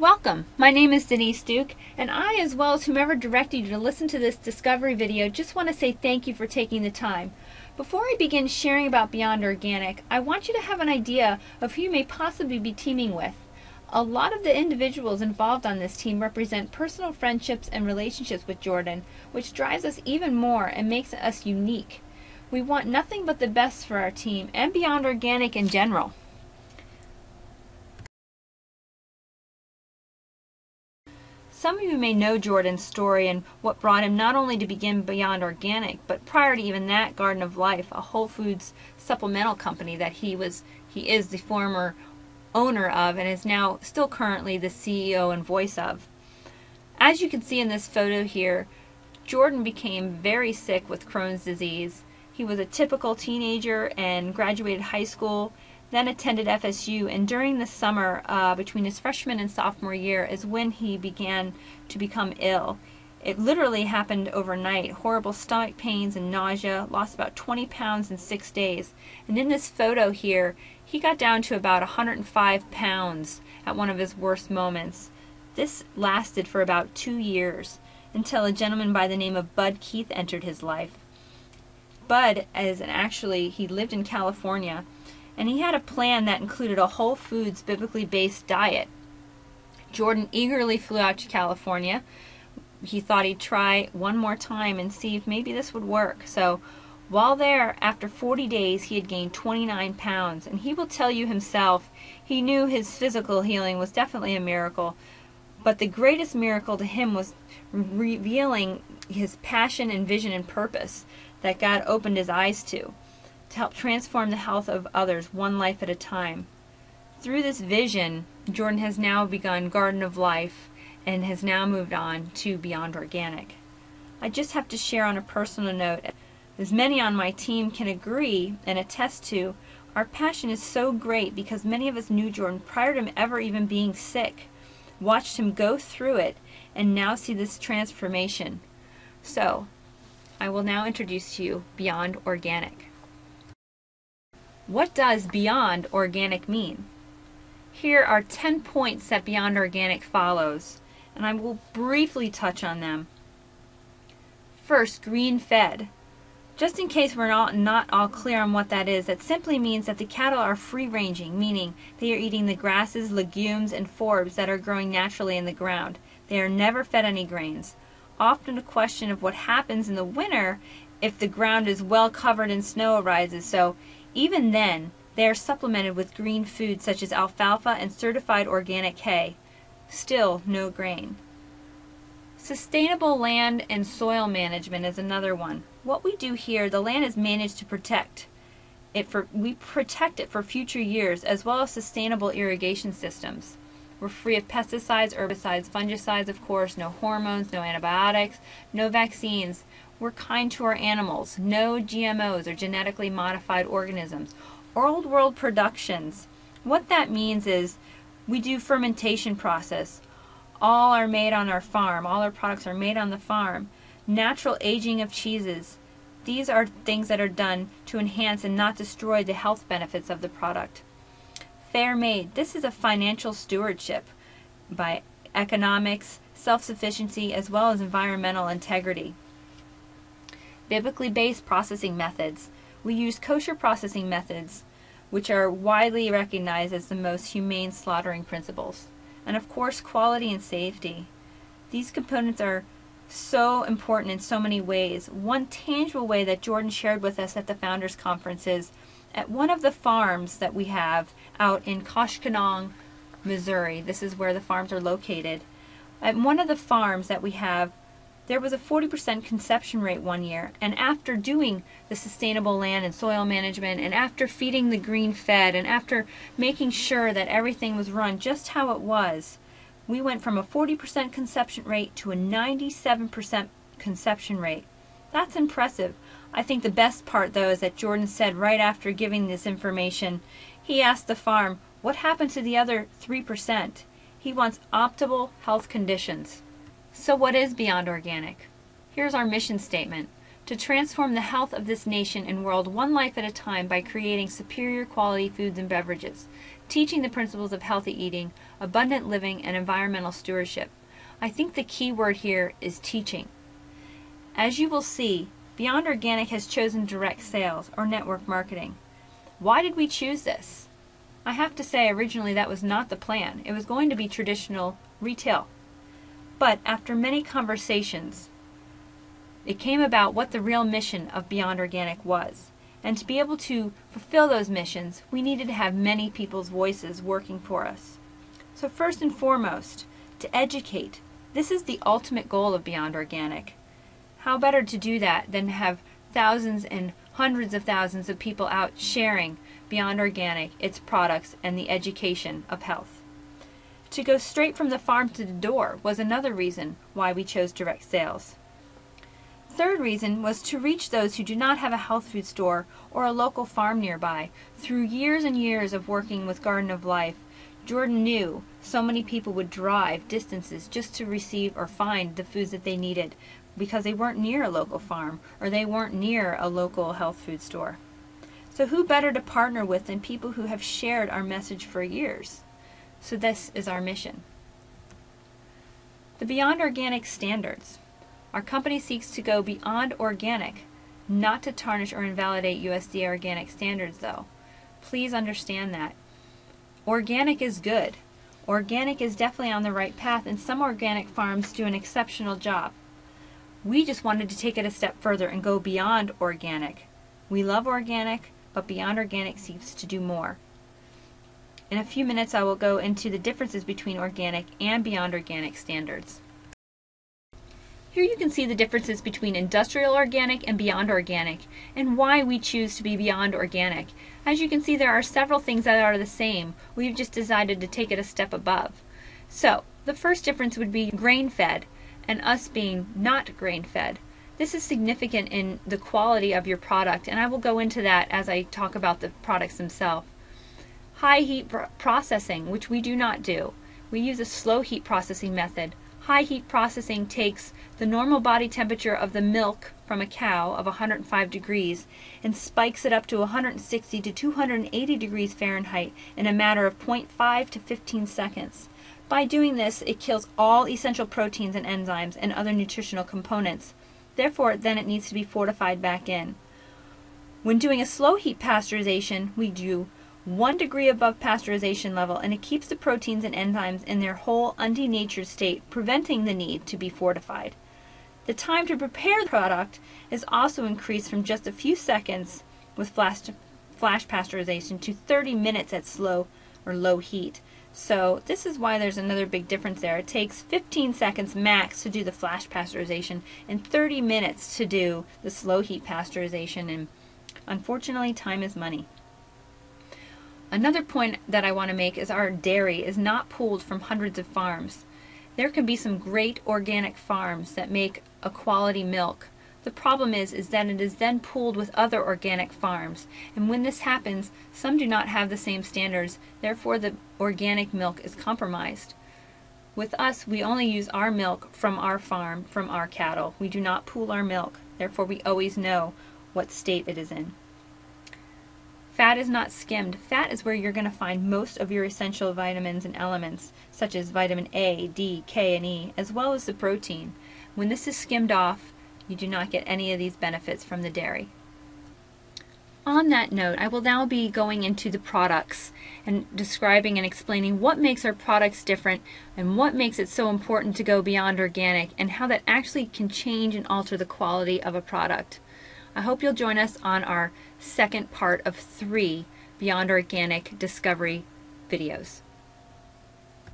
Welcome! My name is Denise Duke, and I, as well as whomever directed you to listen to this discovery video, just want to say thank you for taking the time. Before I begin sharing about Beyond Organic, I want you to have an idea of who you may possibly be teaming with. A lot of the individuals involved on this team represent personal friendships and relationships with Jordan, which drives us even more and makes us unique. We want nothing but the best for our team and Beyond Organic in general. Some of you may know Jordan's story and what brought him not only to begin Beyond Organic, but prior to even that, Garden of Life, a Whole Foods supplemental company that he is the former owner of and is now still currently the CEO and voice of. As you can see in this photo here, Jordan became very sick with Crohn's disease. He was a typical teenager and graduated high school, then attended FSU, and during the summer between his freshman and sophomore year is when he began to become ill. It literally happened overnight. Horrible stomach pains and nausea, lost about 20 pounds in 6 days. And in this photo here, he got down to about 105 pounds at one of his worst moments. This lasted for about 2 years until a gentleman by the name of Bud Keith entered his life. Bud, he lived in California, and he had a plan that included a whole foods, biblically based diet. Jordan eagerly flew out to California. He thought he'd try one more time and see if maybe this would work. So while there, after 40 days, he had gained 29 pounds. And he will tell you himself, he knew his physical healing was definitely a miracle. But the greatest miracle to him was revealing his passion and vision and purpose that God opened his eyes to help transform the health of others one life at a time. Through this vision, Jordan has now begun Garden of Life and has now moved on to Beyond Organic. I just have to share on a personal note, as many on my team can agree and attest to, our passion is so great because many of us knew Jordan prior to him ever even being sick, watched him go through it, and now see this transformation. So, I will now introduce to you Beyond Organic. What does Beyond Organic mean? Here are 10 points that Beyond Organic follows, and I will briefly touch on them. First, green-fed. Just in case we're not all clear on what that is, that simply means that the cattle are free-ranging, meaning they are eating the grasses, legumes, and forbs that are growing naturally in the ground. They are never fed any grains. Often a question of what happens in the winter if the ground is well covered and snow arises, so even then, they are supplemented with green foods such as alfalfa and certified organic hay. Still no grain. Sustainable land and soil management is another one. What we do here, the land is managed to protect it we protect it for future years, as well as sustainable irrigation systems. We're free of pesticides, herbicides, fungicides, of course, no hormones, no antibiotics, no vaccines. We're kind to our animals, no GMOs or genetically modified organisms. Old world productions. What that means is we do fermentation process. All are made on our farm. All our products are made on the farm. Natural aging of cheeses. These are things that are done to enhance and not destroy the health benefits of the product. Fair made. This is a financial stewardship by economics, self-sufficiency, as well as environmental integrity. Biblically based processing methods. We use kosher processing methods, which are widely recognized as the most humane slaughtering principles. And of course, quality and safety. These components are so important in so many ways. One tangible way that Jordan shared with us at the Founders Conference is at one of the farms that we have out in Koshkonong, Missouri. This is where the farms are located. At one of the farms that we have, there was a 40% conception rate one year, and after doing the sustainable land and soil management, and after feeding the green-fed, and after making sure that everything was run just how it was, we went from a 40% conception rate to a 97% conception rate. That's impressive. I think the best part, though, is that Jordan said right after giving this information, he asked the farm, what happened to the other 3%? He wants optimal health conditions. So what is Beyond Organic? Here's our mission statement: to transform the health of this nation and world one life at a time by creating superior quality foods and beverages. teaching the principles of healthy eating, abundant living, and environmental stewardship. I think the key word here is teaching. As you will see, Beyond Organic has chosen direct sales or network marketing. Why did we choose this? I have to say originally that was not the plan. It was going to be traditional retail. But after many conversations, it came about what the real mission of Beyond Organic was. And to be able to fulfill those missions, we needed to have many people's voices working for us. So first and foremost, to educate. This is the ultimate goal of Beyond Organic. How better to do that than have thousands and hundreds of thousands of people out sharing Beyond Organic, its products, and the education of health. To go straight from the farm to the door was another reason why we chose direct sales. Third reason was to reach those who do not have a health food store or a local farm nearby. Through years and years of working with Garden of Life, Jordan knew so many people would drive distances just to receive or find the foods that they needed because they weren't near a local farm or they weren't near a local health food store. So who better to partner with than people who have shared our message for years? So this is our mission. The Beyond Organic standards. Our company seeks to go beyond organic, not to tarnish or invalidate USDA organic standards though. Please understand that. Organic is good. Organic is definitely on the right path, and some organic farms do an exceptional job. We just wanted to take it a step further and go beyond organic. We love organic, but Beyond Organic seeks to do more. In a few minutes I will go into the differences between organic and Beyond Organic standards. Here you can see the differences between industrial organic and Beyond Organic and why we choose to be Beyond Organic. As you can see, there are several things that are the same. We've just decided to take it a step above. So the first difference would be grain-fed and us being not grain-fed. This is significant in the quality of your product, and I will go into that as I talk about the products themselves. High heat processing, which we do not do. We use a slow heat processing method. High heat processing takes the normal body temperature of the milk from a cow of 105 degrees and spikes it up to 160 to 280 degrees Fahrenheit in a matter of 0.5 to 15 seconds. By doing this, it kills all essential proteins and enzymes and other nutritional components. Therefore, then it needs to be fortified back in. When doing a slow heat pasteurization, we do 1 degree above pasteurization level, and it keeps the proteins and enzymes in their whole undenatured state, preventing the need to be fortified. The time to prepare the product is also increased from just a few seconds with flash pasteurization to 30 minutes at slow or low heat. So this is why there's another big difference there. It takes 15 seconds max to do the flash pasteurization and 30 minutes to do the slow heat pasteurization, and unfortunately time is money. Another point that I want to make is our dairy is not pooled from hundreds of farms. There can be some great organic farms that make a quality milk. The problem is that it is then pooled with other organic farms, and when this happens, some do not have the same standards, therefore the organic milk is compromised. With us, we only use our milk from our farm, from our cattle. We do not pool our milk, therefore we always know what state it is in. Fat is not skimmed. Fat is where you're going to find most of your essential vitamins and elements, such as vitamin A, D, K, and E, as well as the protein. When this is skimmed off, you do not get any of these benefits from the dairy. On that note, I will now be going into the products and describing and explaining what makes our products different and what makes it so important to go beyond organic and how that actually can change and alter the quality of a product. I hope you'll join us on our second part of 3 Beyond Organic Discovery videos.